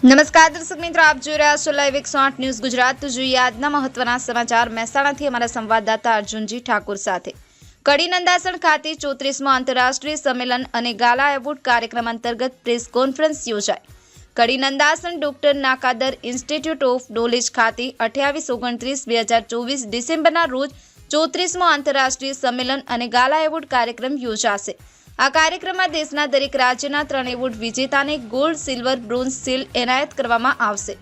નમસ્કાર દર્શક મિત્રો, આપ જોઈ રહ્યા છો લાઈવ 108 ન્યૂઝ ગુજરાત। તો જોઈએ આજના મહત્વના સમાચાર મહેસાણાથી અમારા સંવાદદાતા અર્જુનજી ઠાકુર સાથે। કડી નંદાસણ ખાતે 34મો આંતરરાષ્ટ્રીય સંમેલન અને ગાલા એવોર્ડ કાર્યક્રમ અંતર્ગત પ્રેસ કોન્ફરન્સ યોજાઈ। Kadi Nandasan doctor Nakadar institute of knowledge ખાતે 28-29-2024 ડિસેમ્બરના રોજ 34મો આંતરરાષ્ટ્રીય સંમેલન અને ગાલા એવોર્ડ કાર્યક્રમ યોજાશે। આ કાર્યક્રમમાં દેશના દરેક રાજ્યના 3 એવોર્ડ વિજેતાને ગોલ્ડ, સિલ્વર, બ્રોન્ઝ શિલ્ડ એનાયત કરવામાં આવશે।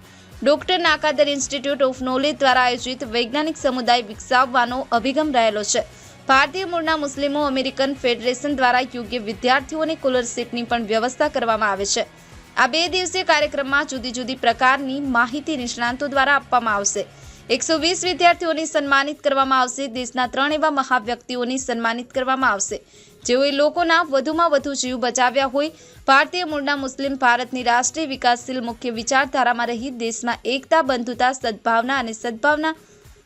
Doctor Nakadar institute of knowledge દ્વારા આયોજિત વૈજ્ઞાનિક સમુદાય વિકસાવવાનો અભિગમ રહેલો છે। ભારતીય મૂળના મુસ્લિમો અમેરિકન ફેડરેશન દ્વારા યોગ્ય વિદ્યાર્થીઓને સ્કોલરશિપની પણ વ્યવસ્થા કરવામાં આવે છે। આ 2 દિવસીય કાર્યક્રમમાં જુદી જુદી પ્રકારની માહિતી નિષ્ણાંતો દ્વારા આપવામાં આવશે। 120 વિદ્યાર્થીઓને સન્માનિત કરવામાં આવશે। દેશના 3 એવા મહાવ્યક્તિઓને સન્માનિત કરવામાં આવશે જેઓએ લોકોના વધુમાં વધુ જીવ બચાવ્યા હોય। ભારતીય મૂળના મુસ્લિમ ભારતની રાષ્ટ્રીય વિકાસશીલ મુખ્ય વિચારધારામાં રહી દેશમાં એકતા, બંધુતા, સદભાવના અને સદભાવના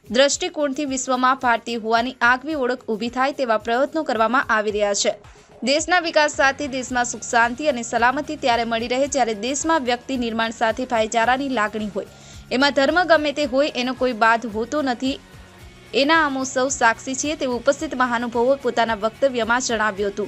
દ્રષ્ટિકોણથી વિશ્વમાં ભારતીય હોવાની આગવી ઓળખ ઊભી થાય તેવા પ્રયત્નો કરવામાં આવી રહ્યા છે। દેશના વિકાસ સાથે દેશમાં સુખ, શાંતિ અને સલામતી ત્યારે મળી રહે જ્યારે દેશમાં વ્યક્તિ નિર્માણ સાથે ભાઈચારાની લાગણી હોય। એમાં ધર્મ ગમે તે હોય એનો કોઈ બાદ હોતો નથી, એના અમો સૌ સાક્ષી છીએ તેવું ઉપસ્થિત મહાનુભાવો પોતાના વક્તવ્યમાં જણાવ્યું હતું।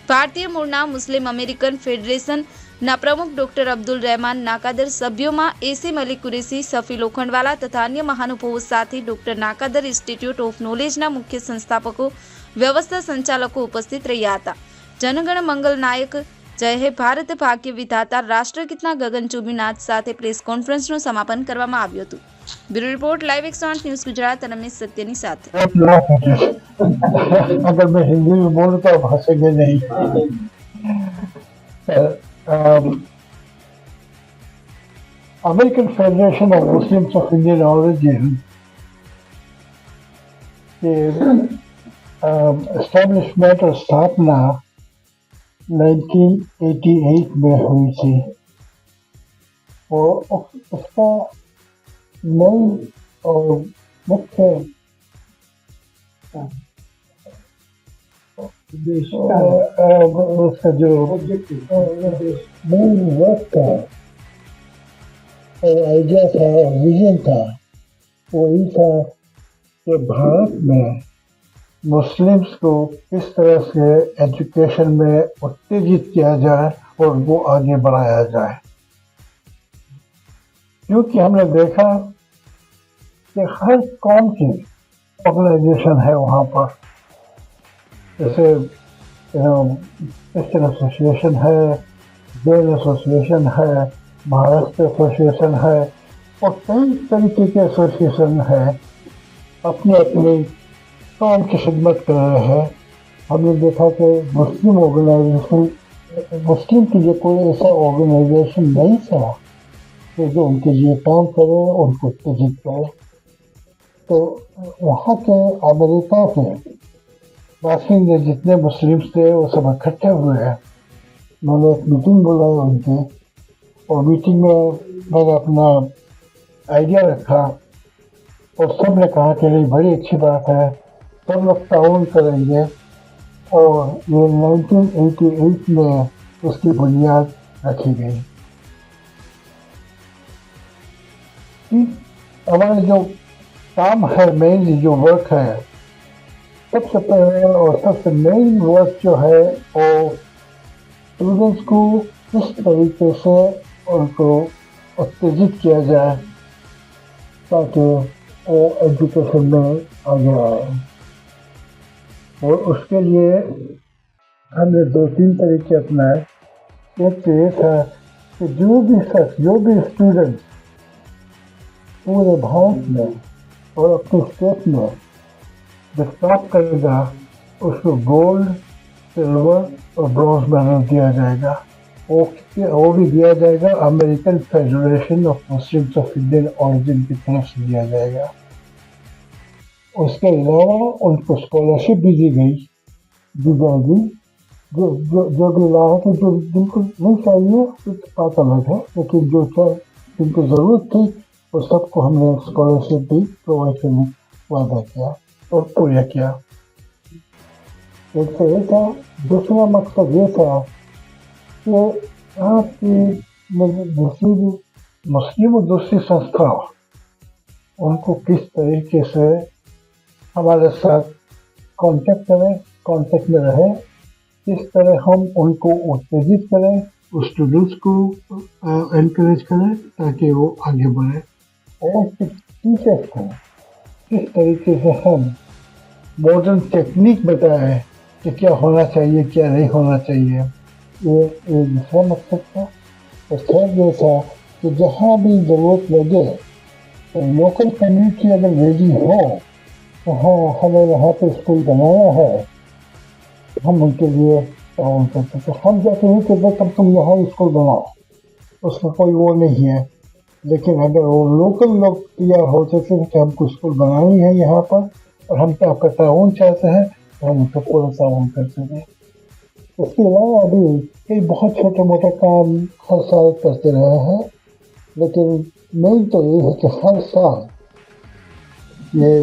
ભારતીય મૂળના મુસ્લિમ અમેરિકન ફેડરેશનના પ્રમુખ ડોક્ટર અબ્દુલ રહેમાન નાકાદર, સભ્યોમાં એસી મલિક કુરેશી, સફી લોખંડવાલા તથા અન્ય મહાનુભાવો સાથે ડોક્ટર નાકાદર ઇન્સ્ટિટ્યૂટ ઓફ નોલેજના મુખ્ય સંસ્થાપકો, વ્યવસ્થા સંચાલકો ઉપસ્થિત રહ્યા હતા। જનગણ મંગલ નાયક, જય હે ભારત, ભાગ્ય વિધાતા, રાષ્ટ્રગીતના ગગનચુંબી નાદ સાથે પ્રેસ કોન્ફરન્સનું સમાપન કરવામાં આવ્યું હતું। Bureau report live 108 news Gujarat Ramesh सत्यनी साथ। अगर मैं हिंदी में बोलूँ तो आप हंसेंगे नहीं। American federation of Muslims of Indian origin के एस्टेब्लिशमेंट और स्थापना 1988 में हुई थी और उसका नई और मुख्य उसका जो मेन वर्क था और आइडिया था और विजन था वो ये था कि भारत में मुस्लिम्स को किस तरह से एजुकेशन में उत्तेजित किया जाए और उनको आगे बढ़ाया जाए। क्योंकि हमने देखा कि हर कौम की ऑर्गेनाइजेशन है वहाँ पर, जैसे क्रिश्चियन एसोसिएशन है, जैन एसोसिएशन है, महाराष्ट्र एसोसिएशन है और कई तरीके के एसोसिएशन है, अपनी अपनी कौम की खिदमत कर रहे हैं। हमने देखा कि मुस्लिम ऑर्गेनाइजेशन, मुस्लिम के लिए कोई ऐसा ऑर्गेनाइजेशन नहीं था जो उनके लिए काम करे, उनको उत्तेजित करे। तो वहाँ के अमेरिका के बासिंदे जितने मुस्लिम्स थे वो सब इकट्ठे हुए हैं। मैंने एक मीटिंग बुलाई उनकी और मीटिंग में मैंने अपना आइडिया रखा और सब ने कहा कि नहीं, बड़ी अच्छी बात है, सब लोग ताउन करेंगे और ये 1988 में उसकी बुनियाद रखी गई। हमारा जो काम है, मेन जो वर्क है, सबसे पहले और सबसे मेन वर्क जो है वो स्टूडेंट्स को किस तरीके से उनको उत्तेजित किया जाए ताकि वो एजुकेशन में आगे आए। और उसके लिए हमने 2-3 तरीके अपनाए। एक तो ये था कि जो भी स्टूडेंट पूरे भारत में और अपने स्टेट में जो टॉप करेगा उसको गोल्ड, सिल्वर और ब्रॉन्ज मेडल दिया जाएगा। वो भी दिया जाएगा American federation of Muslims of Indian origin की तरफ से दिया जाएगा। उसके अलावा उनको स्कॉलरशिप भी दी जाएगी। जो भी लाभ है, जो जिनको नहीं चाहिए तो बात अलग है, लेकिन जिनको ज़रूरत थी वो सबको हमने स्कॉलरशिप भी प्रोवाइड करने वादा किया और पूरा किया। एक तो ये था। दूसरा मकसद ये था कि आपकी मुस्लिम मुस्लिम और दूसरी संस्था उनको किस तरीके से हमारे साथ कांटेक्ट में रहे, किस तरह हम उनको उत्तेजित करें, उस स्टूडेंट्स को एनकरेज करें ताकि वो आगे बढ़े, और टीचर्स को किस तरीके से हम मॉडर्न टेक्निक बताएं कि क्या होना चाहिए क्या नहीं होना चाहिए। ये दूसरा मकसद था। तो थर्ड ये था कि जहाँ भी ज़रूरत लगे तो लोकल कम्युनिटी अगर रेडी हो तो हाँ हमें वहाँ पे स्कूल बनाना है, हम उनके लिए ताउन करते। तो हम जैसे नहीं कहते तब तुम यहाँ स्कूल बनाओ, उसमें कोई वो नहीं है। लेकिन अगर वो लोकल लोग तैयार होते थे कि हमको स्कूल बनानी है यहाँ पर और हम क्या आपका ताउन चाहते हैं तो हम उनका पूरा ताउन करते थे। उसके अलावा अभी कई बहुत छोटे मोटे काम हर साल करते रहे हैं, लेकिन मेन तो ये है कि हर साल ये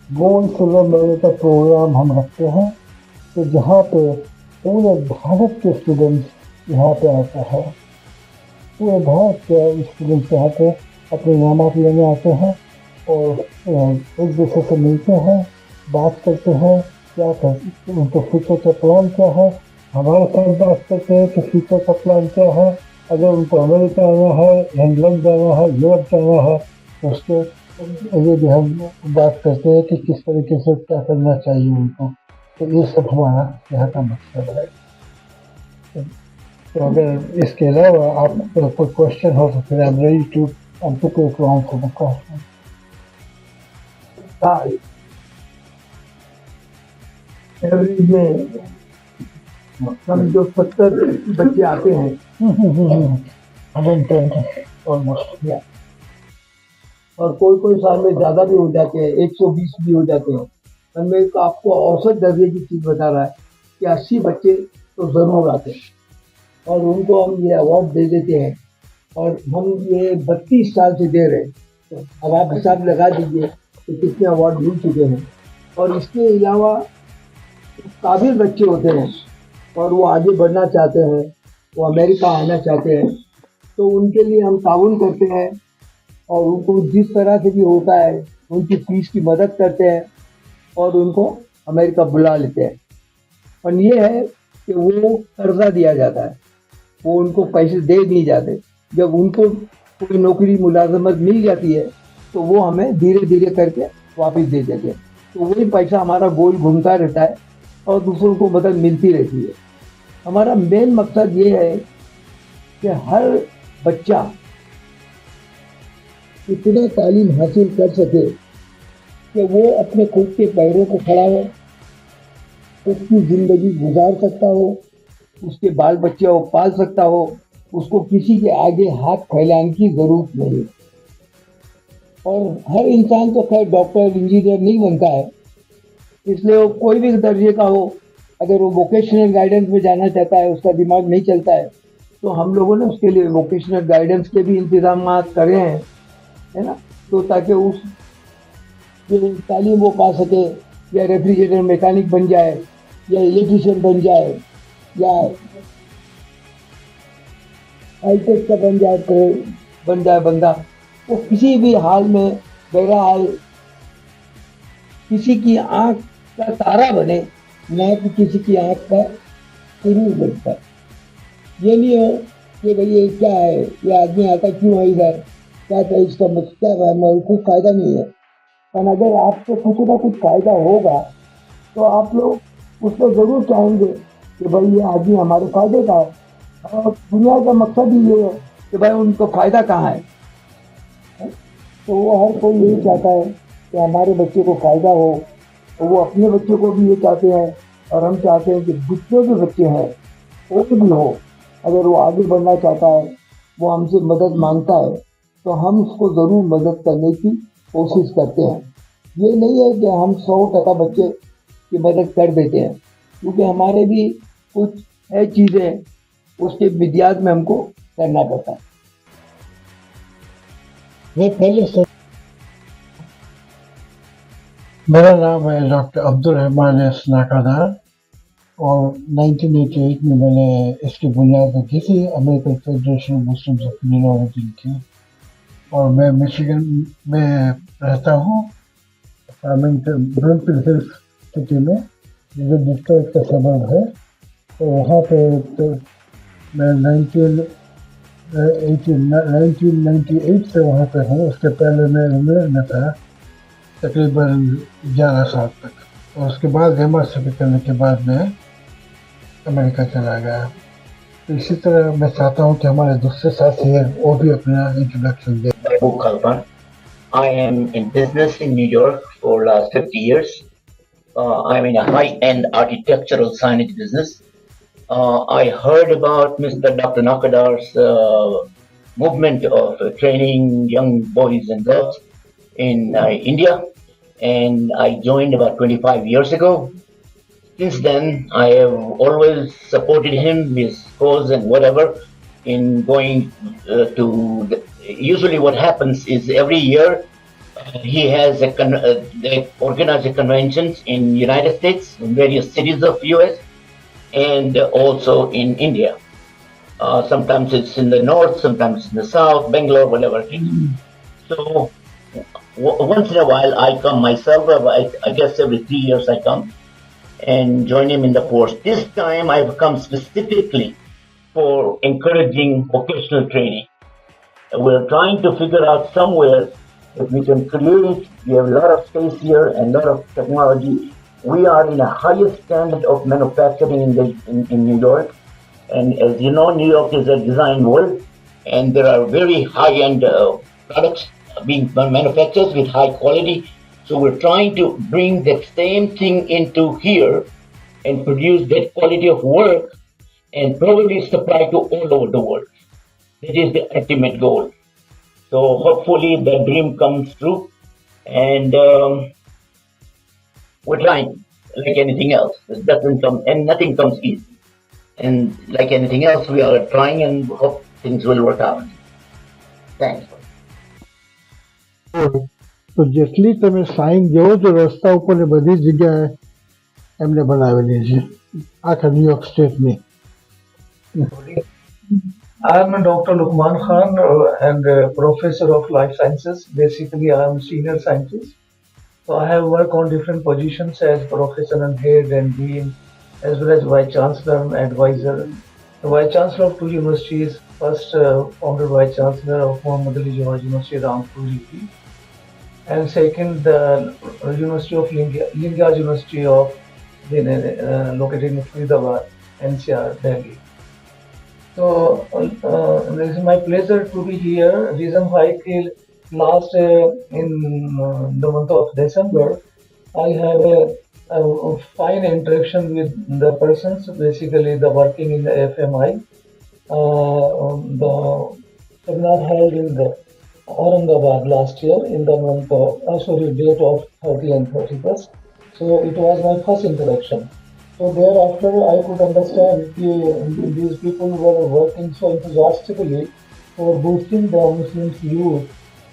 गोल्ड सिल्वर मेडल का प्रोग्राम हम रखते हैं, तो जहाँ पे पूरे भारत के स्टूडेंट्स यहाँ पे आते हैं, पूरे भारत के स्टूडेंट्स यहाँ पे अपने इनामात लेने आते हैं और एक दूसरे से मिलते हैं, बात करते हैं क्या करते, उनको फ्यूचर का प्लान क्या है, हमारे साथ बात करते हैं कि फ्यूचर का प्लान क्या है। अगर उनको अमेरिका आना है, इंग्लैंड जाना है, यूरोप जाना है तो उसके ये भी हम बात करते हैं कि किस तरीके से क्या करना चाहिए उनको। तो ये सब हमारा यहाँ का मकसद है। तो अगर इसके अलावा आप कोई क्वेश्चन हो तो फिर I am ready to answer the question. Average में समझो 70 बच्चे आते हैं, 110 ऑलमोस्ट। और कोई साल में ज़्यादा भी हो जाते हैं, 120 भी हो जाते हैं। और मैं आपको औसत दर्जे की चीज़ बता रहा है कि 80 बच्चे तो ज़रूर आते हैं और उनको हम ये अवार्ड दे देते हैं। और हम ये 32 साल से दे रहे हैं, तो अब आप हिसाब लगा दीजिए कि कितने अवार्ड मिल चुके हैं। और इसके अलावा काबिल बच्चे होते हैं और वो आगे बढ़ना चाहते हैं, वो अमेरिका आना चाहते हैं, तो उनके लिए हम ताउन करते हैं और उनको जिस तरह से भी होता है उनकी फीस की मदद करते हैं और उनको अमेरिका बुला लेते हैं। और ये है कि वो कर्जा दिया जाता है, वो उनको पैसे दे नहीं जाते। जब उनको कोई नौकरी मुलाजमत मिल जाती है तो वो हमें धीरे धीरे करके वापस दे देते हैं। तो वही पैसा हमारा गोल घूमता रहता है और दूसरों को मदद मिलती रहती है। हमारा मेन मकसद ये है कि हर बच्चा इतना तालीम हासिल कर सके कि वो अपने खुद के पैरों को खड़ा हो, उसकी ज़िंदगी गुजार सकता हो, उसके बाल बच्चे को पाल सकता हो, उसको किसी के आगे हाथ फैलाने की ज़रूरत नहीं। और हर इंसान तो खैर डॉक्टर इंजीनियर नहीं बनता है, इसलिए वो कोई भी दर्जे का हो, अगर वो वोकेशनल गाइडेंस में जाना चाहता है, उसका दिमाग नहीं चलता है, तो हम लोगों ने उसके लिए वोकेशनल गाइडेंस के भी इंतजाम करे हैं, है ना। तो ताकि उस तालीम वो पा सके, या रेफ्रिजरेटर मैकेनिक बन जाए, या इलेक्ट्रीशियन बन जाए, या हाईटेक का बन जाए बंदा, वो किसी भी हाल में बहरहाल किसी की आँख का तारा बने, ना कि किसी की आँख का सुरूर बनता। ये नहीं हो कि भाई ये क्या है, ये आदमी आता क्यों है इधर, क्या था इसका मतलब, क्या है, कोई फायदा नहीं है। पर अगर आपको कुछ ना कुछ फायदा होगा तो आप लोग उसको ज़रूर चाहेंगे कि भाई ये आदमी हमारे फायदे का है। और दुनिया का मकसद ही ये है कि भाई उनको फ़ायदा कहाँ है। तो वो हर कोई यही चाहता है कि हमारे बच्चे को फ़ायदा हो, तो वो अपने बच्चे को भी ये चाहते हैं और हम चाहते हैं कि जितने भी बच्चे हैं कोई भी हो, अगर वो आगे बढ़ना चाहता है, वो हमसे मदद मांगता है, तो हम उसको ज़रूर मदद करने की कोशिश करते हैं। ये नहीं है कि हम 100% बच्चे की मदद कर देते हैं, क्योंकि हमारे भी कुछ है चीज़ें उसके विद्यार्थ में हमको करना पड़ता है। मैं पहले से मेरा नाम है डॉक्टर अब्दुल रहमान स्नाकादार और 1988 में मैंने इसकी बुनियाद रखी थी, American federation of Muslims of university की। और मैं मिशिगन में रहता हूँ, फार्मिंगटन ब्रम्पटन हिल्स सिटी में, जो डिट्रॉइट का सबब है। तो वहाँ पे तो मैं 1998 से वहाँ पे हूँ। उसके पहले मैं इंग्लैंड में था तकरीबन 11 साल तक, और उसके बाद एमआरसीपी करने के बाद मैं अमेरिका चला गया। तो इसी तरह मैं चाहता हूँ कि हमारे दूसरे साथी हैं वो भी अपना इंट्रोडक्शन दें। Babu Kalpan. I am in business in New York for last 50 years. I'm in a high-end architectural signage business. I heard about Mr. Dr. Nakadar's movement of training young boys and girls in India, and I joined about 25 years ago. Since then, I have always supported him, his cause and whatever, in going usually what happens is every year he has they organize a conventions in United States, in various cities of US, and also in India. Sometimes it's in the north, sometimes in the south, Bangalore, whatever it is. So once in a while I come myself. I guess every 3 years I come and join him in the course. This time I've come specifically for encouraging vocational training. We're trying to figure out somewhere that we can create. We have a lot of space here and a lot of technology. We are in the highest standard of manufacturing in New York. And as you know, New York is a design world, and there are very high-end products being manufactured with high quality. So we're trying to bring that same thing into here and produce that quality of work and probably supply to all over the world. That is the ultimate goal. So hopefully the dream comes true, and we're trying like anything else. It doesn't come, and nothing comes easy. And like anything else, we are trying and hope things will work out. Thanks. તો જેટલી તમે sine જેવો છો રસ્તા ઉપર ને બધી જગ્યાએ એમને બનાવેલી છે આખા New York સ્ટેટની. I am Dr. Lukman Khan and professor of life sciences. Basically, I am a senior scientist. So I have worked on different positions as professor and head and dean, as well as vice chancellor and advisor. The vice chancellor of two universities, first founder vice chancellor of Muhammad Ali Jawad University, Rampur, UP, and second the University of Lindyas University of located in Faridabad, NCR, Delhi. So it is my pleasure to be here. Reason why last in the month of December, I had a fine interaction with the persons, basically the working in the FMI. The seminar held in the Aurangabad last year in the month of, date of 30 and 31st. So it was my first interaction. So thereafter I could understand these people were working so enthusiastically for boosting the Muslims youth,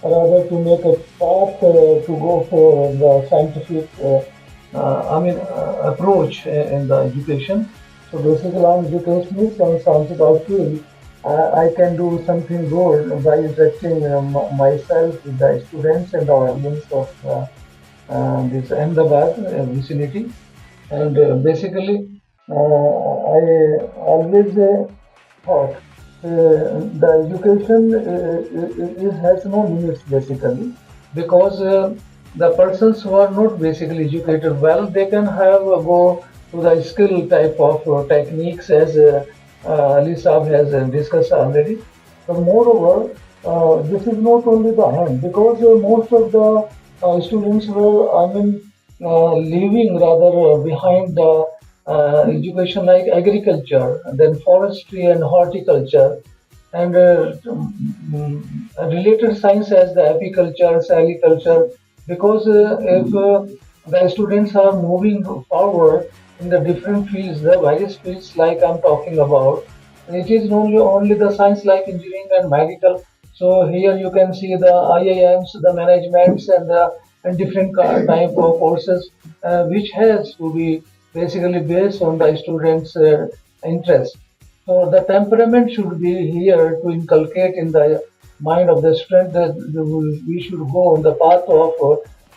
rather to make a path to go for the scientific approach in the education. So basically I'm educationist and scientific outfield. I can do something good by interacting myself with the students and the audience of this Ahmedabad vicinity. And basically, I always thought the education has no limits basically, because the persons who are not basically educated well, they can have go to the skill type of techniques, as Ali Saab has discussed already. But moreover, this is not only the hand, because most of the students were, leaving rather behind the education like agriculture, then forestry and horticulture, and related science as the apiculture, saliculture, because if the students are moving forward in the different fields, the various fields like I'm talking about, it is only the science like engineering and medical. So here you can see the IIMs, the managements, and different type of courses, which has to be basically based on the students' interest. So the temperament should be here to inculcate in the mind of the student that we should go on the path of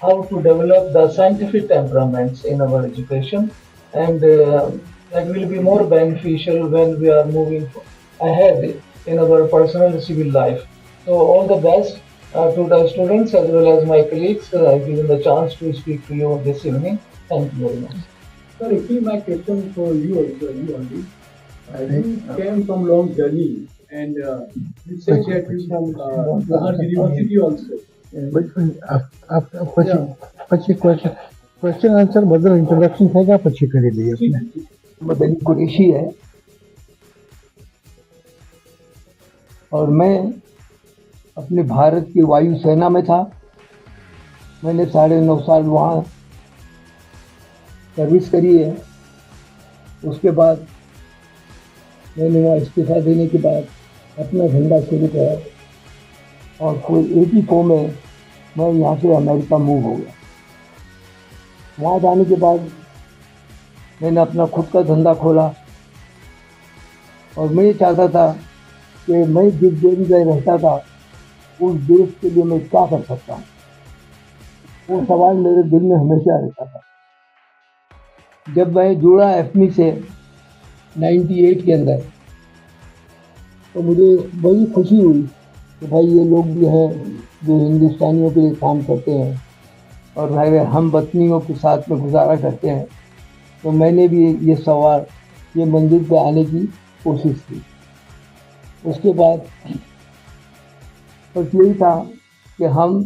how to develop the scientific temperaments in our education, and that will be more beneficial when we are moving ahead in our personal civil life. So all the best to the students as well as my colleagues. I've given the chance to speak to you this evening. Thank you very much. Sir, actually my question for you also, you only. You came from long journey and you said that you from Jawahar University also. પછી question answer બધું introduction થઈ ગયા પછી કરી લઈએ આપણે. मदनी कुरैशी है और मैं अपने भारत की वायुसेना में था. मैंने 9.5 साल वहाँ सर्विस करी है. उसके बाद मैंने वहाँ इस्तीफा देने के बाद अपना धंधा शुरू किया और कोई 84 में मैं यहाँ से अमेरिका मूव हो गया. वहाँ जाने के बाद मैंने अपना खुद का धंधा खोला और मैं ये चाहता था कि मैं जिस देश में रहता था उस देश के लिए मैं क्या कर सकता हूँ. वो सवाल मेरे दिल में हमेशा रहता था. जब मैं जुड़ा एफमी से 98 के अंदर तो मुझे बड़ी खुशी हुई कि भाई ये लोग भी हैं जो हिंदुस्तानियों के लिए काम करते हैं और भाई हम वतनियों के साथ में गुजारा करते हैं. तो मैंने भी ये सवाल ये मंजिल पे आने की कोशिश की. उसके बाद बस यही था कि हम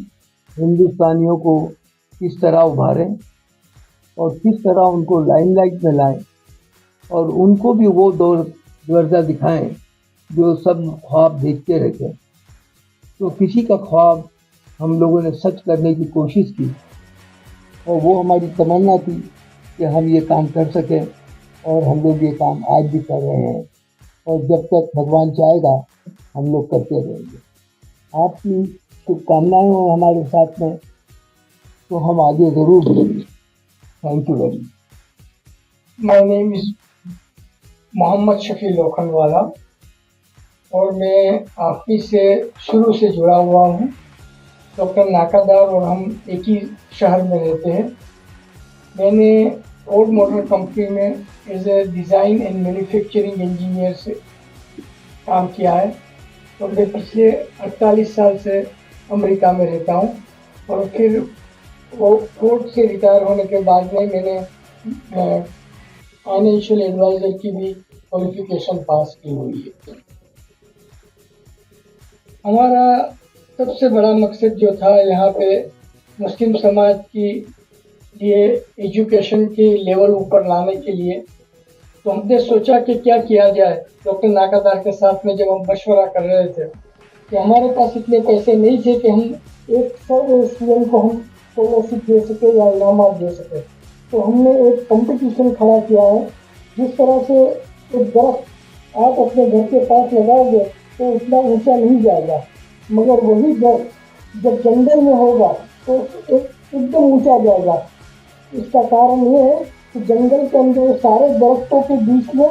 हिंदुस्तानियों को किस तरह उभारें और किस तरह उनको लाइमलाइट में लाएं और उनको भी वो दर्जा दिखाएं जो सब ख्वाब देखते रहते हैं. तो किसी का ख्वाब हम लोगों ने सच करने की कोशिश की और वो हमारी तमन्ना थी कि हम ये काम कर सकें और हम लोग ये काम आज भी कर रहे हैं और जब तक भगवान चाहेगा हम लोग करते रहेंगे. आपकी शुभकामनाएं हो हमारे साथ में तो हम आगे ज़रूर बढ़ेंगे. Thank you very much. My name is Mohammad Shafi Lokhandwala और मैं आपकी से शुरू से जुड़ा हुआ हूँ. डॉक्टर नाकादार और हम एक ही शहर में रहते हैं. मैंने फोर्ड मोटर कंपनी में as a design and manufacturing engineer से काम किया है और मैं पिछले 48 साल से अमेरिका में रहता हूँ. और फिर वो फोर्ड से रिटायर होने के बाद में मैंने फाइनेंशियल एडवाइज़र की भी क्वालिफिकेशन पास की हुई है. हमारा सबसे बड़ा मकसद जो था यहाँ पे मुस्लिम समाज की लिए एजुकेशन के लेवल ऊपर लाने के लिए, तो हमने सोचा कि क्या किया जाए. डॉक्टर नाकादार के साथ में जब हम मशवरा कर रहे थे कि हमारे पास इतने पैसे नहीं थे कि हम एक स्टूडेंट को हम स्कॉलरशिप दे सके या इनामात दे सके. तो हमने एक कंपटीशन खड़ा किया है. जिस तरह से एक दरख्त आप अपने घर के पास लगाओगे तो इतना ऊंचा नहीं जाएगा, मगर वही दरख्त जब जंगल में होगा तो एकदम ऊंचा जाएगा. इसका कारण ये है कि जंगल के अंदर सारे दरख्तों के बीच में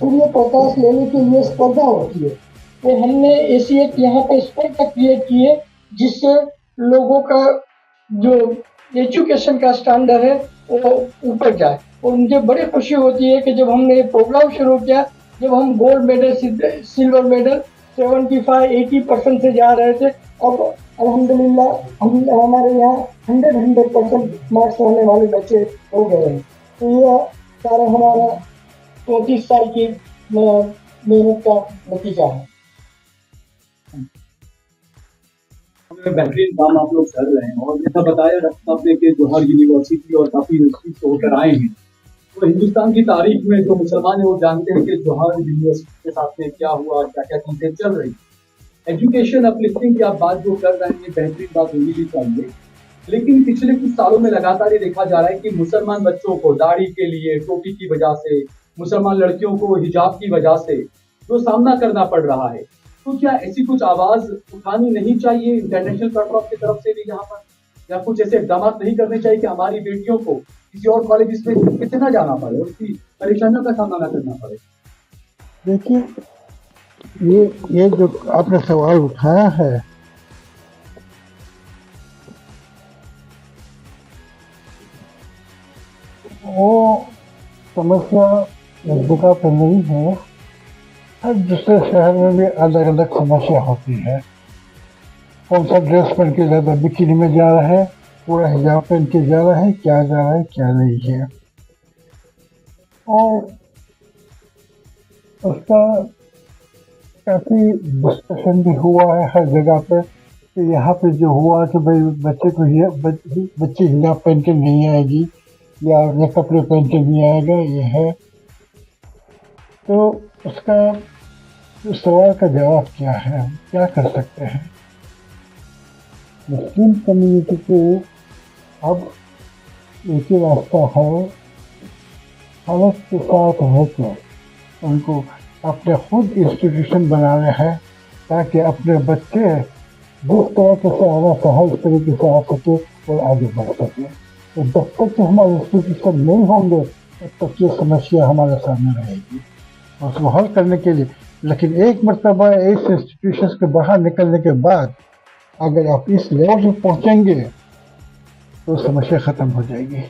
सूर्य प्रकाश लेने के लिए स्पर्धा होती है. तो हमने ऐसी एक यहाँ पे स्पर्धा क्रिएट की है जिससे लोगों का जो एजुकेशन का स्टैंडर्ड है वो ऊपर जाए. और मुझे बड़ी खुशी होती है कि जब हमने ये प्रोग्राम शुरू किया, जब हम गोल्ड मेडल सिल्वर मेडल 75-80% से जा रहे थे, अब अल्हम्दुलिल्लाह हमारे यहाँ 100% मार्क्स लाने वाले बच्चे हो गए हैं. तो यह सारा हमारा 34 साल की मेहनत का नतीजा है. बेहतरीन काम आप लोग कर रहे हैं और जैसा बताया आपने कि जौहर यूनिवर्सिटी और काफी यूनिवर्सिटी से होकर आए हैं, तो हिंदुस्तान की तारीख में जो मुसलमान है वो जानते हैं कि जौहर यूनिवर्सिटी के साथ में क्या हुआ, क्या क्या चीजें चल रही. एजुकेशन अपलिफ्टिंग की आप बात जो कर रहे हैं बेहतरीन बात होनी भी चाहिए, लेकिन पिछले कुछ सालों में लगातार ये देखा जा रहा है कि मुसलमान बच्चों को दाढ़ी के लिए, टोपी की वजह से, मुसलमान लड़कियों को हिजाब की वजह से जो सामना करना पड़ रहा है, तो क्या ऐसी कुछ आवाज उठानी नहीं चाहिए इंटरनेशनल प्लेटफॉर्म की तरफ से भी यहाँ पर, या कुछ ऐसे इकदाम नहीं करने चाहिए कि हमारी बेटियों को किसी और कॉलेज में कितना जाना पड़े, उसकी परेशानियों का सामना न करना पड़े? देखिए, ये जो आपने सवाल उठाया है, वो समस्या एक जगह पर नहीं है। हर दूसरे शहर में भी अलग अलग समस्या होती है। कौन सा ड्रेस पहन के ज़्यादा बिकिनी में जा रहा है, पूरा हिजाब पहन के जा रहा है, क्या जा रहा है क्या नहीं है। और उसका काफ़ी डिस्कशन भी हुआ है हर जगह पर कि यहाँ पे जो हुआ कि भाई बच्चे हिजाब पहन के नहीं आएगी या ये कपड़े पहन के नहीं आएगा, ये है। तो उसका उस सवाल का जवाब क्या है, हम क्या कर सकते हैं। मुस्लिम कम्युनिटी को अब एक ही रास्ता है, हालत के साथ रहकर उनको अपने खुद इंस्टीट्यूशन बनाने हैं ताकि अपने बच्चे जिस तरीके से आना चाहे उस तरीके से आ सके और आगे बढ़ सके। तो जब तक हमारे इंस्टीट्यूशन नहीं होंगे तब तक ये समस्या हमारे सामने रहेगी और उसको हल करने के लिए। लेकिन एक मरतबा इस इंस्टीट्यूशन के बाहर निकलने के बाद अगर आप इस लेवल पे पहुंचेंगे तो समस्या ख़त्म हो जाएगी।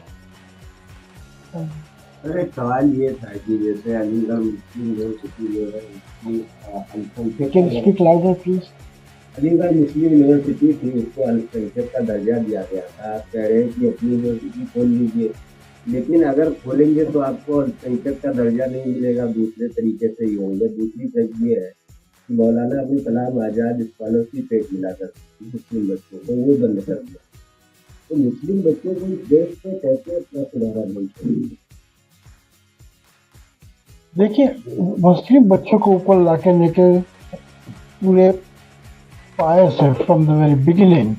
सर एक सवाल ये था कि जैसे अलीगढ़ मुस्लिम यूनिवर्सिटी जो है उसकी अल्पसंख्यक अलीगढ़ मुस्लिम यूनिवर्सिटी थी, उसको अल्पसंख्यक का दर्जा दिया गया था। आप कह रहे हैं कि अपनी यूनिवर्सिटी खोल लीजिए, लेकिन अगर खोलेंगे तो आपको अल्पसंख्यक का दर्जा नहीं मिलेगा, दूसरे तरीके से ही होंगे। दूसरी चीज़ ये है कि मौलाना अबुल कलाम आज़ाद स्कॉलरशिप एक मिला करती मुस्लिम बच्चों को, वो बंद कर दिया। तो मुस्लिम बच्चों को इस देश में कैसे अपना सुधारा मिल सकती है? देखिए, मुस्लिम बच्चों को ऊपर लाके लेके पूरे पाए से फ्रॉम द वेरी बिगिनिंग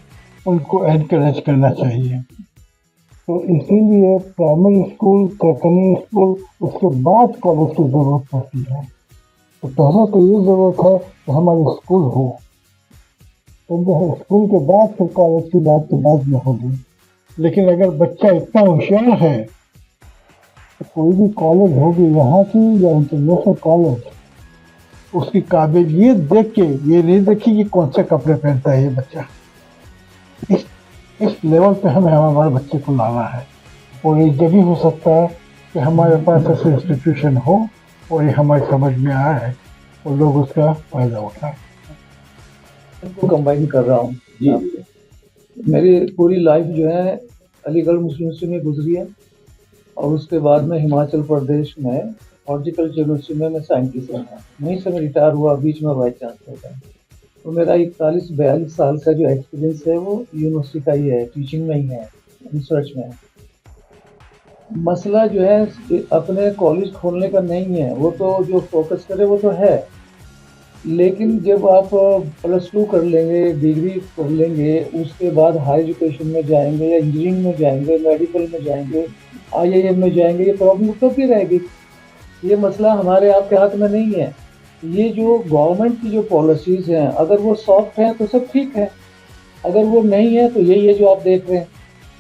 उनको एनकरेज करना चाहिए। तो इसीलिए प्राइमरी स्कूल, सेकेंडरी स्कूल, उसके बाद कॉलेज की ज़रूरत पड़ती है। तो पहले तो ये ज़रूरत है कि हमारे स्कूल हो, तो स्कूल के बाद फिर कॉलेज की बात तो बाद में होगी। लेकिन अगर बच्चा इतना होशियार है तो कोई भी कॉलेज होगी यहाँ की या इंटरनेशनल कॉलेज, उसकी काबिलियत देख के ये नहीं देखी कि कौन से कपड़े पहनता है ये बच्चा। इस लेवल पे हमें हमारे बच्चे को लाना है। और ये जब ही हो सकता है कि हमारे पास ऐसे इंस्टीट्यूशन हो और ये हमारी समझ में आए और लोग उसका फ़ायदा उठाएं। को कंबाइन कर रहा हूँ जी। मेरी पूरी लाइफ जो है अलीगढ़ मुस्लिम यूनिवर्सिटी में गुजरी है और उसके बाद में हिमाचल प्रदेश में हॉर्टिकल्चर यूनिवर्सिटी में मैं साइंटिस्ट रहा। वहीं से मैं रिटायर हुआ, बीच में वाइस चांसलर था। तो मेरा 41-42 साल का जो एक्सपीरियंस है वो यूनिवर्सिटी का ही है, टीचिंग में ही है, रिसर्च में है। मसला जो है अपने कॉलेज खोलने का नहीं है, वो तो जो फोकस करे वो तो है। लेकिन जब आप +2 कर लेंगे, डिग्री कर लेंगे, उसके बाद हाई एजुकेशन में जाएंगे या इंजीनियरिंग में जाएंगे, मेडिकल में जाएंगे, IIM में जाएंगे, ये प्रॉब्लम कब भी रहेगी। ये मसला हमारे आपके हाथ में नहीं है। ये जो गवर्नमेंट की जो पॉलिसीज़ हैं, अगर वो सॉफ्ट हैं तो सब ठीक है, अगर वो नहीं है तो यही है जो आप देख रहे हैं।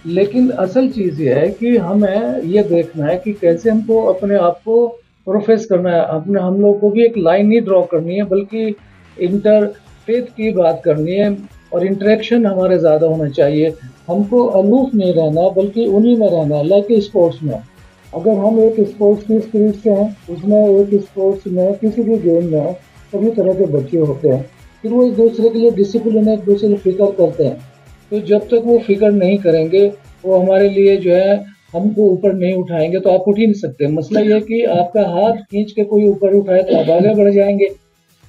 लेकिन असल चीज़ ये है कि हमें ये देखना है कि कैसे हमको अपने आप को प्रोफेस करना है। अपने हम लोग को भी एक लाइन नहीं ड्रॉ करनी है, बल्कि इंटरफेथ की बात करनी है और इंटरेक्शन हमारे ज़्यादा होना चाहिए। हमको अलूफ नहीं रहना, बल्कि उन्हीं में रहना, लाइक स्पोर्ट्स में। अगर हम एक स्पोर्ट्स की स्पिरिट से हैं, उसमें एक स्पोर्ट्स में किसी भी गेम में सभी तरह के बच्चे होते हैं, फिर वो एक दूसरे के लिए डिसिप्लिन है, एक दूसरे को फिक्र करते हैं। तो जब तक वो फिक्र नहीं करेंगे, वो हमारे लिए जो है हमको ऊपर नहीं उठाएंगे तो आप उठ ही नहीं सकते। मसला ये है कि आपका हाथ खींच के कोई ऊपर उठाए तो आप आगे बढ़ जाएंगे,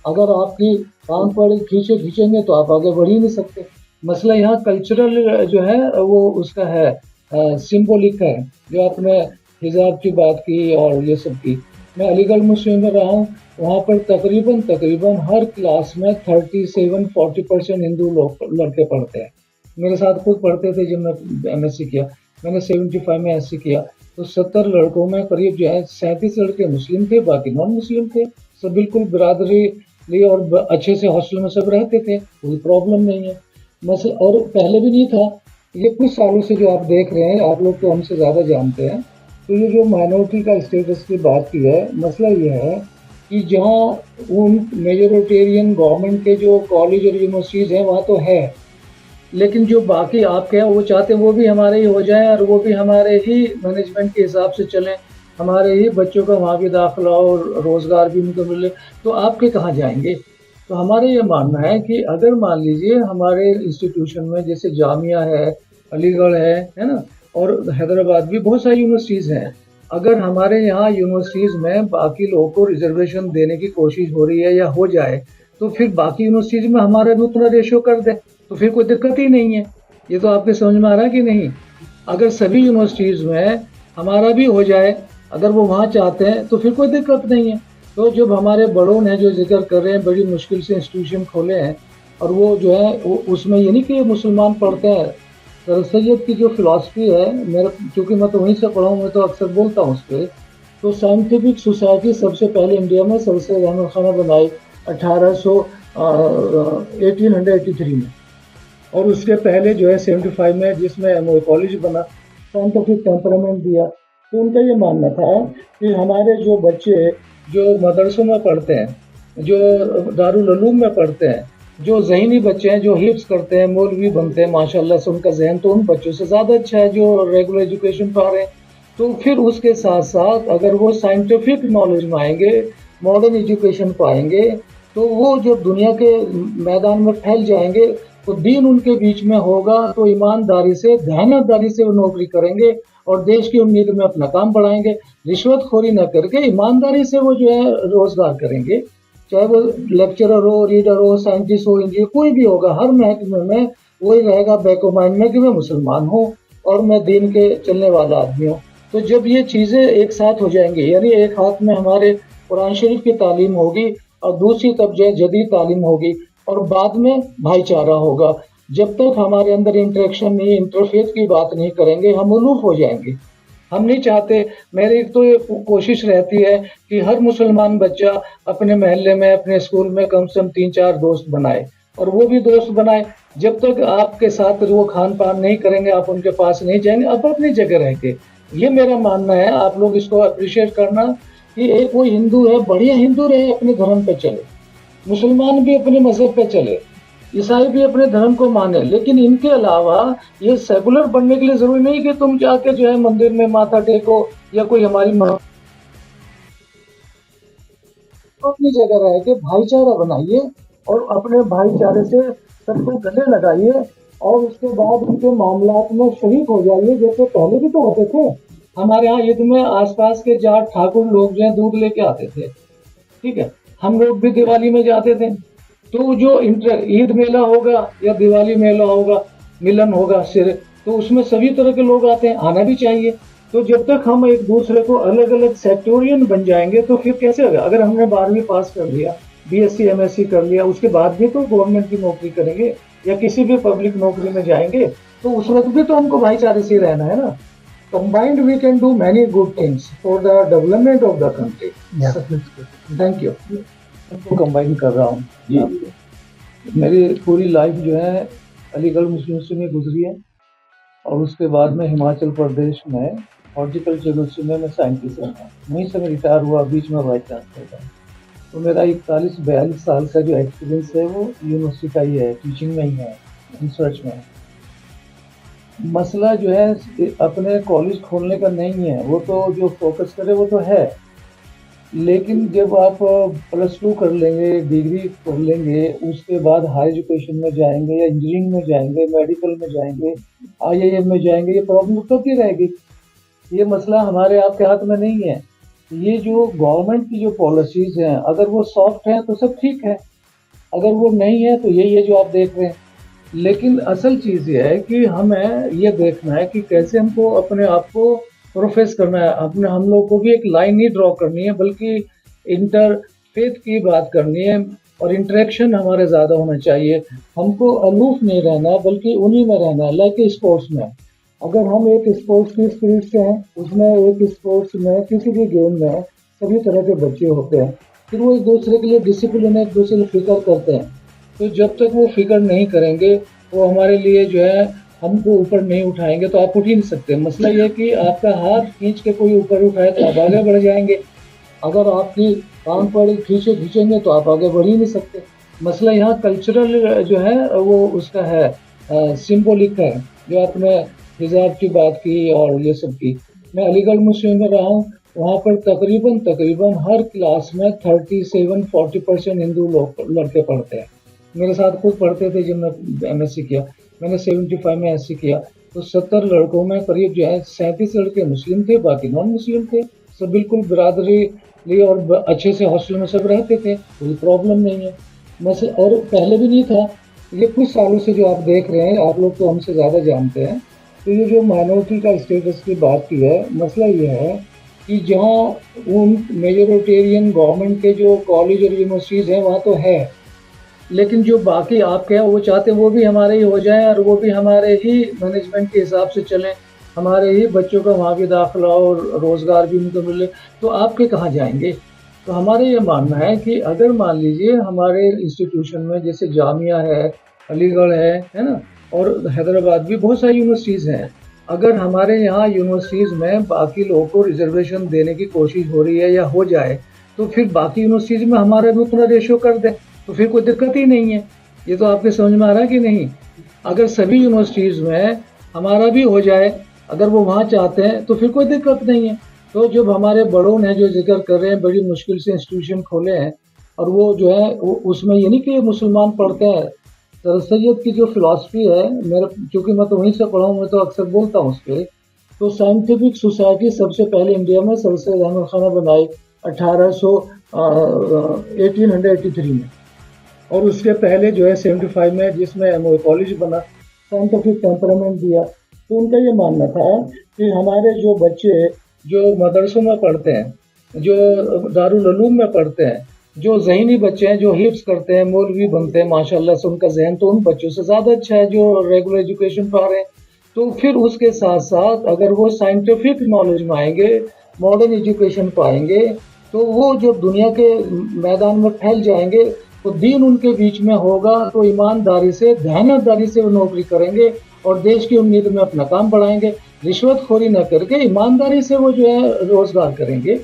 अगर आपकी काम पर खींचेंगे तो आप आगे बढ़ ही नहीं सकते। मसला यहाँ कल्चरल जो है वो उसका है, सिंबॉलिक है। जो आपने हिजाब की बात की और ये सब की, मैं अलीगढ़ मुस्लिम में रहा हूँ, वहाँ पर तकरीबन हर क्लास में 37-40% हिंदू लोग लड़के पढ़ते हैं। मेरे साथ खुद पढ़ते थे जब मैं MSc किया, मैंने 75 में SC किया, तो 70 लड़कों में करीब जो है 37 लड़के मुस्लिम थे, बाकी नॉन मुस्लिम थे। सब बिल्कुल बिरादरी लिए और अच्छे से हॉस्टल में सब रहते थे, कोई प्रॉब्लम नहीं है। मसला और पहले भी नहीं था, ये कुछ सालों से जो आप देख रहे हैं, आप लोग तो हमसे ज़्यादा जानते हैं। तो ये जो माइनॉरिटी का स्टेटस की बात की है, मसला ये है कि जहाँ उन मेजोरिटेरियन गवर्नमेंट के जो कॉलेज और यूनिवर्सिटीज़ हैं वहाँ तो है, लेकिन जो बाकी आपके हैं वो चाहते हैं वो भी हमारे ही हो जाएं और वो भी हमारे ही मैनेजमेंट के हिसाब से चलें, हमारे ही बच्चों का वहाँ भी दाखिला और रोज़गार भी उनको मिले, तो आपके कहाँ जाएंगे। तो हमारे ये मानना है कि अगर मान लीजिए हमारे इंस्टीट्यूशन में जैसे जामिया है, अलीगढ़ है ना, और हैदराबाद भी बहुत सारी यूनिवर्सिटीज़ हैं, अगर हमारे यहाँ यूनिवर्सिटीज़ में बाकी लोगों को रिजर्वेशन देने की कोशिश हो रही है या हो जाए, तो फिर बाकी यूनिवर्सिटीज़ में हमारा भी उतना रेशियो कर दे, तो फिर कोई दिक्कत ही नहीं है। ये तो आपके समझ में आ रहा है कि नहीं। अगर सभी यूनिवर्सिटीज़ में हमारा भी हो जाए, अगर वो वहाँ चाहते हैं तो फिर कोई दिक्कत नहीं है। तो जब हमारे बड़ों ने जो जिक्र कर रहे हैं, बड़ी मुश्किल से इंस्टीट्यूशन खोले हैं, और वो जो है उसमें ये नहीं कि मुसलमान पढ़ते हैं, सर सैयद की जो फिलॉसफी है, मेरा क्योंकि मैं तो वहीं से पढ़ा हूँ, मैं तो अक्सर बोलता हूँ उस पर। तो साइंटिफिक सोसाइटी सबसे पहले इंडिया में सर सैयद अहमद खान बनाई 1883 में, और उसके पहले जो है 75 में जिसमें एमओ कॉलेज बना, साइंटिफिक टेम्परामेंट दिया। तो उनका ये मानना था कि हमारे जो बच्चे जो मदरसों में पढ़ते हैं, जो दारुल उलूम में पढ़ते हैं, जो ज़हनी बच्चे हैं, जो हिफ्स करते हैं, मौलवी बनते हैं, माशाल्लाह से उनका जहन तो उन बच्चों से ज़्यादा अच्छा है जो रेगुलर एजुकेशन पा रहे हैं। तो फिर उसके साथ साथ अगर वो साइंटिफिक नॉलेज में आएंगे, मॉडर्न एजुकेशन पाएंगे, तो वो जब दुनिया के मैदान में फैल जाएंगे तो दीन उनके बीच में होगा, तो ईमानदारी से, दयानतदारी से वो नौकरी करेंगे और देश की उम्मीद में अपना काम बढ़ाएंगे। रिश्वतखोरी न करके ईमानदारी से वो जो है रोजगार करेंगे, चाहे वो लेक्चरर हो, रीडर हो, साइंटिस्ट हो, इंजीनियर, कोई भी होगा, हर महकमे में वही रहेगा बैक ऑफ माइंड में कि मैं मुसलमान हूँ और मैं दीन के चलने वाला आदमी हूँ। तो जब ये चीज़ें एक साथ हो जाएंगी, यानी एक हाथ में हमारे कुरान शरीफ की तालीम होगी और दूसरी तरफ जो है जदीद तालीम होगी, और बाद में भाईचारा होगा। जब तक हमारे अंदर इंटरेक्शन नहीं, इंटरफेथ की बात नहीं करेंगे, हम उलूफ हो जाएंगे। हम नहीं चाहते। मेरी तो ये कोशिश रहती है कि हर मुसलमान बच्चा अपने मोहल्ले में, अपने स्कूल में कम से कम 3-4 दोस्त बनाए, और वो भी दोस्त बनाए जब तक आपके साथ वो खान पान नहीं करेंगे, आप उनके पास नहीं जाएंगे, आप अपनी जगह रहेंगे। ये मेरा मानना है, आप लोग इसको अप्रिशिएट करना कि एक वो हिंदू है, बढ़िया हिंदू रहे, अपने धर्म पे चले, मुसलमान भी अपने मजहब पे चले, ईसाई भी अपने धर्म को माने, लेकिन इनके अलावा ये सेकुलर बनने के लिए जरूरी नहीं कि तुम जाके जो है मंदिर में माथा टेको या कोई हमारी अपनी जगह रह के भाईचारा बनाइए और अपने भाईचारे से सबको गले लगाइए, और उसके बाद उनके मामलात में शरीक हो जाइए, जैसे पहले भी तो होते थे। हमारे यहाँ ईद में आसपास के जाट ठाकुर लोग जो है दूध लेके आते थे, ठीक है, हम लोग भी दिवाली में जाते थे। तो जो ईद मेला होगा या दिवाली मेला होगा, मिलन होगा सिर, तो उसमें सभी तरह के लोग आते हैं, आना भी चाहिए। तो जब तक हम एक दूसरे को अलग अलग सेक्टोरियन बन जाएंगे तो फिर कैसे होगा। अगर हमने 12वीं पास कर लिया, बीएससी एमएससी कर लिया, उसके बाद भी तो गवर्नमेंट की नौकरी करेंगे या किसी भी पब्लिक नौकरी में जाएंगे, तो उस वक्त भी तो हमको भाईचारे से रहना है ना। Combined we can do many good things for the development of the country. Thank you. उनको कंबाइन कर रहा हूँ। मेरी पूरी लाइफ जो है अलीगढ़ मुस्लिम यूनिवर्सिटी में गुजरी है, और उसके बाद में हिमाचल प्रदेश में हॉर्टिकल्चर यूनिवर्सिटी में मैं साइंटिस्ट रहा, वहीं से मैं रिटायर हुआ, बीच में वाइस चांसलर था। तो मेरा 41-42 साल का जो एक्सपीरियंस है वो यूनिवर्सिटी का ही है, टीचिंग में ही है, रिसर्च में। मसला जो है अपने कॉलेज खोलने का नहीं है, वो तो जो फोकस करे वो तो है, लेकिन जब आप +2 कर लेंगे, डिग्री कर लेंगे, उसके बाद हाई एजुकेशन में जाएंगे या इंजीनियरिंग में जाएंगे, मेडिकल में जाएंगे, IIM में जाएंगे, ये प्रॉब्लम तो की रहेगी। ये मसला हमारे आपके हाथ में नहीं है। ये जो गवर्नमेंट की जो पॉलिसीज़ हैं, अगर वो सॉफ्ट हैं तो सब ठीक है, अगर वो नहीं है तो यही है जो आप देख रहे हैं। लेकिन असल चीज़ ये है कि हमें ये देखना है कि कैसे हमको अपने आप को प्रोफेस करना है, अपने हम लोग को भी एक लाइन नहीं ड्रॉ करनी है, बल्कि इंटरफेथ की बात करनी है, और इंटरेक्शन हमारे ज़्यादा होना चाहिए। हमको अलूफ नहीं रहना है, बल्कि उन्हीं में रहना है। लाइक स्पोर्ट्स में, अगर हम एक स्पोर्ट्स की स्पिरिट से हैं, उसमें एक स्पोर्ट्स में किसी भी गेम में सभी तरह के बच्चे होते हैं, फिर वो एक दूसरे के लिए डिसिप्लिन है, एक दूसरे की फिक्र करते हैं। तो जब तक वो फिक्र नहीं करेंगे, वो हमारे लिए जो है हमको ऊपर नहीं उठाएंगे, तो आप उठ ही नहीं सकते। मसला ये है कि आपका हाथ खींच के कोई ऊपर उठाए तो आप आगे बढ़ जाएंगे, अगर आपकी कान पर खींचेंगे तो आप आगे बढ़ ही नहीं सकते। मसला यहाँ कल्चरल जो है वो उसका है, सिंबॉलिक है। जो आपने हिजाब की बात की और ये सब की, मैं अलीगढ़ मुस्लिम में रहा हूँ, वहाँ पर तकरीबन हर क्लास में 37-40% हिंदू लोग लड़के पढ़ते हैं। मेरे साथ खुद पढ़ते थे जब मैं MSc किया, मैंने 75 में एससी किया, तो 70 लड़कों में करीब जो है 37 लड़के मुस्लिम थे, बाकी नॉन मुस्लिम थे। सब बिल्कुल बिरादरी लिए और अच्छे से हॉस्टल में सब रहते थे, कोई प्रॉब्लम नहीं है। और पहले भी नहीं था, ये कुछ सालों से जो आप देख रहे हैं, आप लोग तो हमसे ज़्यादा जानते हैं। तो ये जो माइनॉरिटी का स्टेटस की बात की है, मसला ये है कि जहाँ उन मेजोरिटेरियन गवर्नमेंट के जो कॉलेज और यूनिवर्सिटीज़ हैं वहाँ तो है, लेकिन जो बाकी आपके हैं वो चाहते हैं वो भी हमारे ही हो जाएं और वो भी हमारे ही मैनेजमेंट के हिसाब से चलें, हमारे ही बच्चों का वहाँ भी दाखिला और रोज़गार भी उनको मिले, तो आपके कहाँ जाएंगे। तो हमारे ये मानना है कि अगर मान लीजिए हमारे इंस्टीट्यूशन में जैसे जामिया है, अलीगढ़ है ना, और हैदराबाद भी बहुत सारी यूनिवर्सिटीज़ हैं, अगर हमारे यहाँ यूनिवर्सिटीज़ में बाकी लोगों को रिजर्वेशन देने की कोशिश हो रही है या हो जाए, तो फिर बाकी यूनिवर्सिटीज़ में हमारा भी उतना रेशियो कर दें, तो फिर कोई दिक्कत ही नहीं है। ये तो आपके समझ में आ रहा है कि नहीं। अगर सभी यूनिवर्सिटीज़ में हमारा भी हो जाए, अगर वो वहाँ चाहते हैं, तो फिर कोई दिक्कत नहीं है। तो जब हमारे बड़ों ने जो जिक्र कर रहे हैं, बड़ी मुश्किल से इंस्टीट्यूशन खोले हैं, और वो जो है उसमें ये नहीं कि मुसलमान पढ़ते हैं। सर सैयद की जो फिलॉसफी है, मेरा चूँकि मैं तो वहीं से पढ़ा हूँ, मैं तो अक्सर बोलता हूँ उस पर। तो साइंटिफिक सोसाइटी सबसे पहले इंडिया में सर सैयद अहमद खान ने बनाई 1883 में, और उसके पहले जो है 75 में जिसमें एमओए कॉलेज बना, साइंटिफिक टेम्परामेंट दिया। तो उनका ये मानना था कि हमारे जो बच्चे जो मदरसों में पढ़ते हैं, जो दारुल उलूम में पढ़ते हैं, जो ज़हनी बच्चे हैं, जो हिफ्स करते हैं, मौलवी बनते हैं, माशाल्लाह से उनका जहन तो उन बच्चों से ज़्यादा अच्छा है जो रेगुलर एजुकेशन पा रहे हैं। तो फिर उसके साथ साथ अगर वो साइंटिफिक नॉलेज में आएंगे, मॉडर्न एजुकेशन पाएंगे, तो वो जो दुनिया के मैदान में फैल जाएंगे, तो दीन उनके बीच में होगा, तो ईमानदारी से, दयानतदारी से वो नौकरी करेंगे और देश की उम्मीद में अपना काम बढ़ाएंगे। रिश्वतखोरी न करके ईमानदारी से वो जो है रोजगार करेंगे,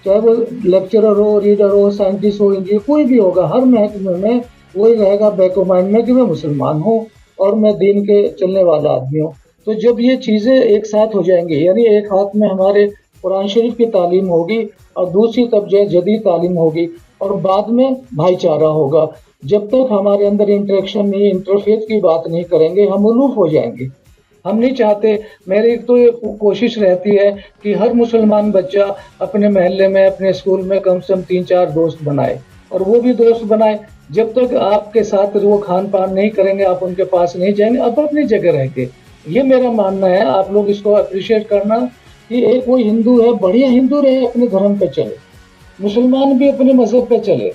चाहे वो लेक्चरर हो, रीडर हो, साइंटिस्ट हो, इंजीनियर, कोई भी होगा, हर महकमे में वही रहेगा बैक ऑफ माइंड में कि मैं मुसलमान हूँ और मैं दीन के चलने वाला आदमी हूँ। तो जब ये चीज़ें एक साथ हो जाएंगी, यानी एक हाथ में हमारे कुरान शरीफ की तालीम होगी और दूसरी तरफ जो है जदीद तालीम होगी, और बाद में भाईचारा होगा। जब तक हमारे अंदर इंटरेक्शन नहीं, इंटरफेथ की बात नहीं करेंगे, हम उलूफ हो जाएंगे। हम नहीं चाहते। मेरी तो ये कोशिश रहती है कि हर मुसलमान बच्चा अपने मोहल्ले में, अपने स्कूल में कम से कम 3-4 दोस्त बनाए, और वो भी दोस्त बनाए जब तक आपके साथ वो खान पान नहीं करेंगे, आप उनके पास नहीं जाएंगे, आप अपनी जगह रहेंगे। ये मेरा मानना है, आप लोग इसको अप्रिशिएट करना कि एक कोई हिंदू है, बढ़िया हिंदू रहे, अपने धर्म पे चले, मुसलमान भी अपने मजहब पे चले,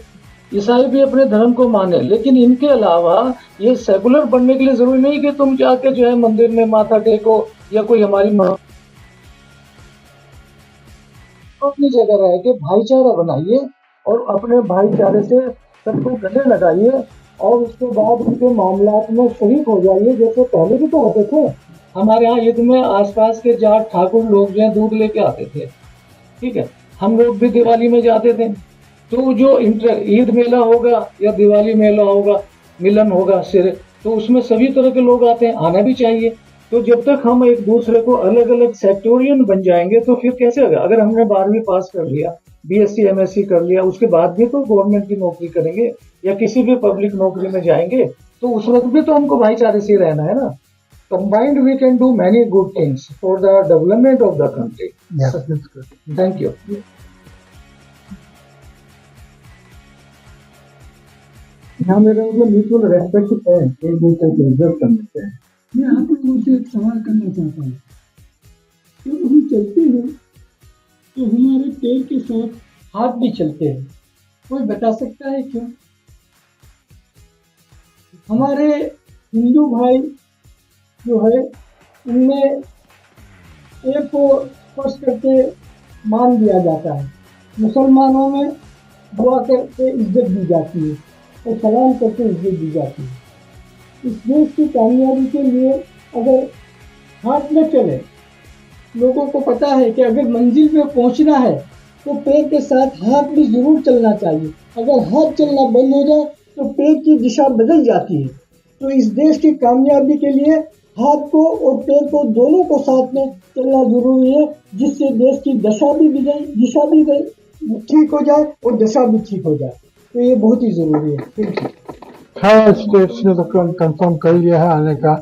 ईसाई भी अपने धर्म को माने, लेकिन इनके अलावा ये सेकुलर बनने के लिए जरूरी नहीं कि तुम जाके जो है मंदिर में माथा टेको या कोई हमारी अपनी जगह रह के भाईचारा बनाइए और अपने भाईचारे से सबको गले लगाइए, और उसके बाद उनके मामलात में शरीक हो जाइए, जैसे पहले भी तो होते थे। हमारे यहाँ ईद में आसपास के जाट ठाकुर लोग जो है दूध लेके आते थे, ठीक है, हम लोग भी दिवाली में जाते थे। तो जो ईद मेला होगा या दिवाली मेला होगा, मिलन होगा सिर, तो उसमें सभी तरह के लोग आते हैं, आना भी चाहिए। तो जब तक हम एक दूसरे को अलग अलग सेक्टोरियन बन जाएंगे तो फिर कैसे होगा। अगर हमने 12वीं पास कर लिया, BSc MSc कर लिया, उसके बाद भी तो गवर्नमेंट की नौकरी करेंगे या किसी भी पब्लिक नौकरी में जाएंगे, तो उस वक्त भी तो हमको भाईचारे से रहना है ना। Combined we can do many good things for the development of the country. Yeah, that's good. Thank you. यहाँ मेरा मतलब म्यूचुअल रेस्पेक्ट है, एक दूसरे को इज्जत करने से। मैं आप लोगों से एक सवाल करना चाहता हूँ। जब हम चलते हैं तो हमारे पैर के साथ हाथ भी चलते हैं, कोई बता सकता है क्यों? हमारे हिंदू भाई जो है उनमें एक को स्पर्श करके मान दिया जाता है, मुसलमानों में दुआ करके इज्जत दी जाती है और सलाम करके इज्जत दी जाती है। इस देश की कामयाबी के लिए अगर हाथ में चले, लोगों को पता है कि अगर मंजिल पे पहुंचना है तो पैर के साथ हाथ भी जरूर चलना चाहिए। अगर हाथ चलना बंद हो जाए तो पैर की दिशा बदल जाती है। तो इस देश की कामयाबी के लिए हाथ को और पैर को दोनों को साथ में चलना जरूरी है, जिससे देश की दिशा भी ठीक हो जाए और दशा भी ठीक हो जाए। तो ये बहुत ही जरूरी है। Thank you. 18 स्टेट्स ने तो कंफर्म कर लिया है आने का,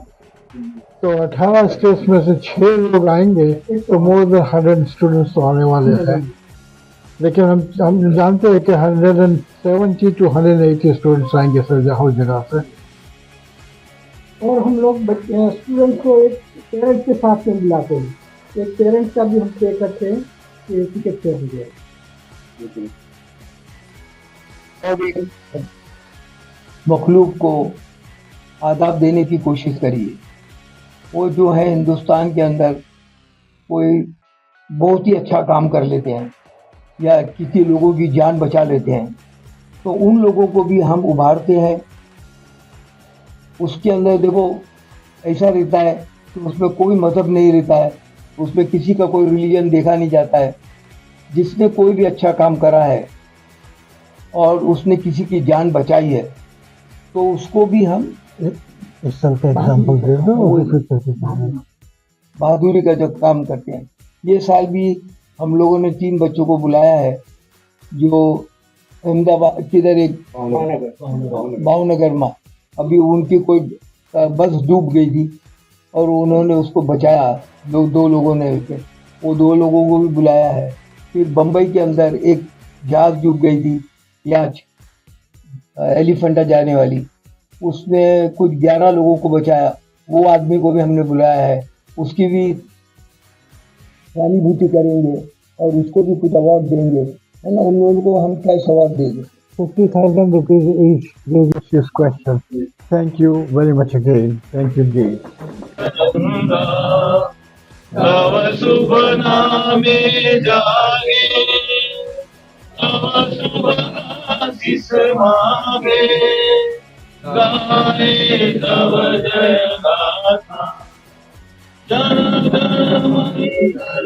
तो 18 स्टेट्स में से 6 लोग आएंगे तो मोर देन 100 स्टूडेंट्स तो आने वाले हैं। लेकिन हम जानते हैं कि 170 to 180 स्टूडेंट्स आएंगे सर हर जगह से। और हम लोग स्टूडेंट को एक पेरेंट्स के साथ में मिलाते हैं, एक पेरेंट्स का भी हम पे करते हैं कि टिकट पे हो जाए। मखलूक को आदाब देने की कोशिश करिए। वो जो है हिंदुस्तान के अंदर कोई बहुत ही अच्छा काम कर लेते हैं या किसी लोगों की जान बचा लेते हैं, तो उन लोगों को भी हम उभारते हैं। उसके अंदर देखो ऐसा रहता है कि उसमें कोई मजहब नहीं रहता है, उसमें किसी का कोई रिलीजन देखा नहीं जाता है। जिसने कोई भी अच्छा काम करा है और उसने किसी की जान बचाई है तो उसको भी हम इस साल का एग्जाम्पल दे दो। बहादुरी का जो काम करते हैं। ये साल भी हम लोगों ने 3 बच्चों को बुलाया है जो अहमदाबाद किधर एक भावनगर में अभी उनकी कोई बस डूब गई थी और उन्होंने उसको बचाया। 2 लोगों ने वो 2 लोगों को भी बुलाया है। फिर बम्बई के अंदर एक जहाज डूब गई थी याच एलिफेंटा जाने वाली, उसने कुछ 11 लोगों को बचाया। वो आदमी को भी हमने बुलाया है, उसकी भी सहानुभूति करेंगे और उसको भी कुछ अवार्ड देंगे, है ना। उन लोगों को हम कैश अवार्ड देंगे। 50,000 rupees each. This is question. Thank you very much again. Thank you indeed. तव शुभ नामे जागे, तव शुभ आशीष मांगे, गाए तव जय गाथा, जन गण मंगल